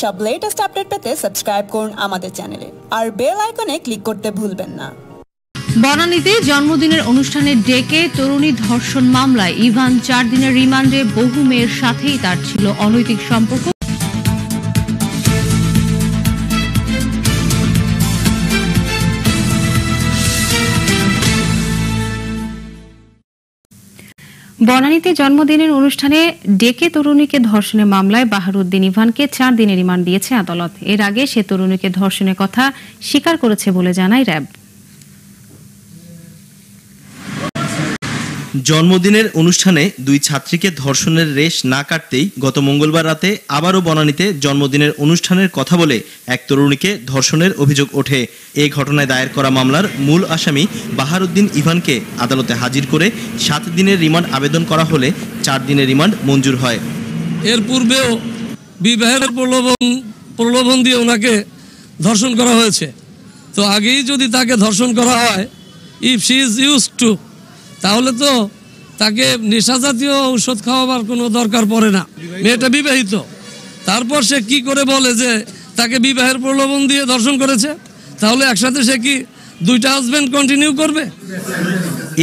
সব latest update পেতে subscribe করুন আমাদের চ্যানেলে আর বেল আইকনে ক্লিক করতে ভুলবেন না। বনানীতে জন্মদিনের অনুষ্ঠানে ডেকে তরুণী ধর্ষণ মামলায় ইভান 4 দিনের রিমান্ডে। বহু মেয়ের সাথেই তার ছিল অনৈতিক সম্পর্ক। বনানীতে জন্মদিনের অনুষ্ঠানে ডেকে তরুণীকে ধর্ষণের মামলায় বাহারউদ্দিন ইভানকে 4 দিনের রিমান্ড দিয়েছে আদালত। এর আগে সে তরুণীকে ধর্ষণের কথা স্বীকার করেছে বলে জানায় র্যাব। জন্মদিনের অনুষ্ঠানে দুই ছাত্রীকে ধর্ষণের রেশ না কাটতেই গত মঙ্গলবার রাতে আবারও বনানীতে জন্মদিনের অনুষ্ঠানের কথা বলে এক তরুণীকে ধর্ষণের অভিযোগ ওঠে। এই ঘটনায় দায়ের করা মামলার মূল আসামি বাহারউদ্দিন ইভানকে আদালতে হাজির করে 7 দিনের রিমান্ড আবেদন করা হলে 4 দিনের রিমান্ড মঞ্জুর হয়। এর পূর্বেও বিবাহের প্রলোভন দিয়ে ওনাকে ধর্ষণ করা হয়েছে। তো আগেই যদি তাকে ধর্ষণ করা হয়, if she is used to, তাহলে তো তাকে নেশা জাতীয় ঔষধ খাওয়াবার কোনো দরকার পড়ে না। মেয়েটা বিবাহিত, তারপর সে কি করে বলে যে তাকে বিবাহের প্রলোভন দিয়ে ধর্ষণ করেছে? তাহলে একসাথে সে কি 2টা হাজবেন্ড কন্টিনিউ করবে?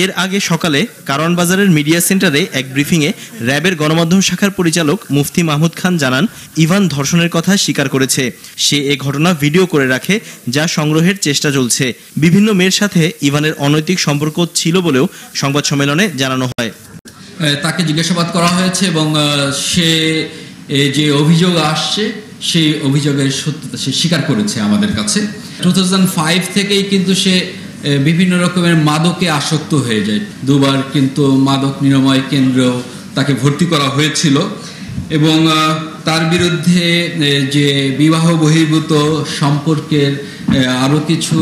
এর আগে সকালে কারওয়ান বাজারের মিডিয়া সেন্টারে এক ব্রিফিংয়ে র্যাবের গণমাধ্যম শাখার পরিচালক মুফতি মাহমুদ খান জানান, ইভান ধর্ষণের কথা স্বীকার করেছে। সে এ ঘটনা ভিডিও করে রাখে, যা সংগ্রহের চেষ্টা চলছে। বিভিন্ন মেয়ের সাথে ইভানের অনৈতিক সম্পর্ক ছিল বলেও সংবাদ সম্মেলনে জানানো হয়। তাকে জিজ্ঞাসাবাদ করা হয়েছে এবং সে যে অভিযোগ আসছে সেই অভিযোগের সত্যতা সে স্বীকার করেছে আমাদের কাছে। 2005 থেকেই কিন্তু সে বিভিন্ন রকমের মাদকে আসক্ত হয়ে যায়। 2বার কিন্তু মাদক নিরাময় কেন্দ্র তাকে ভর্তি করা হয়েছিল এবং তার বিরুদ্ধে যে বিবাহ বহির্ভূত সম্পর্কের আরও কিছু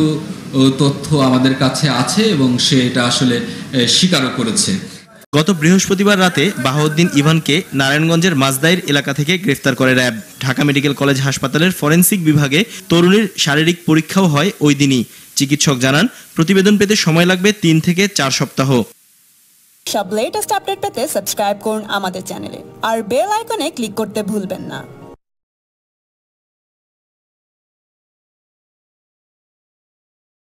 তথ্য আমাদের কাছে আছে এবং সে এটা আসলে স্বীকারও করেছে। গত বৃহস্পতিবার রাতে বাহাউদ্দিন ইভানকে নারায়ণগঞ্জের মাজদাইর এলাকা থেকে গ্রেফতার করে র্যাব। ঢাকা মেডিকেল কলেজ হাসপাতালের ফরেনসিক বিভাগে তরুণীর শারীরিক পরীক্ষাও হয় ওই দিনই। চিকিৎসক জানান, প্রতিবেদন পেতে সময় লাগবে 3 থেকে 4 সপ্তাহ। সব লেটেস্ট আপডেট পেতে সাবস্ক্রাইব করুন আমাদের চ্যানেলে আর বেল আইকনে ক্লিক করতে ভুলবেন না।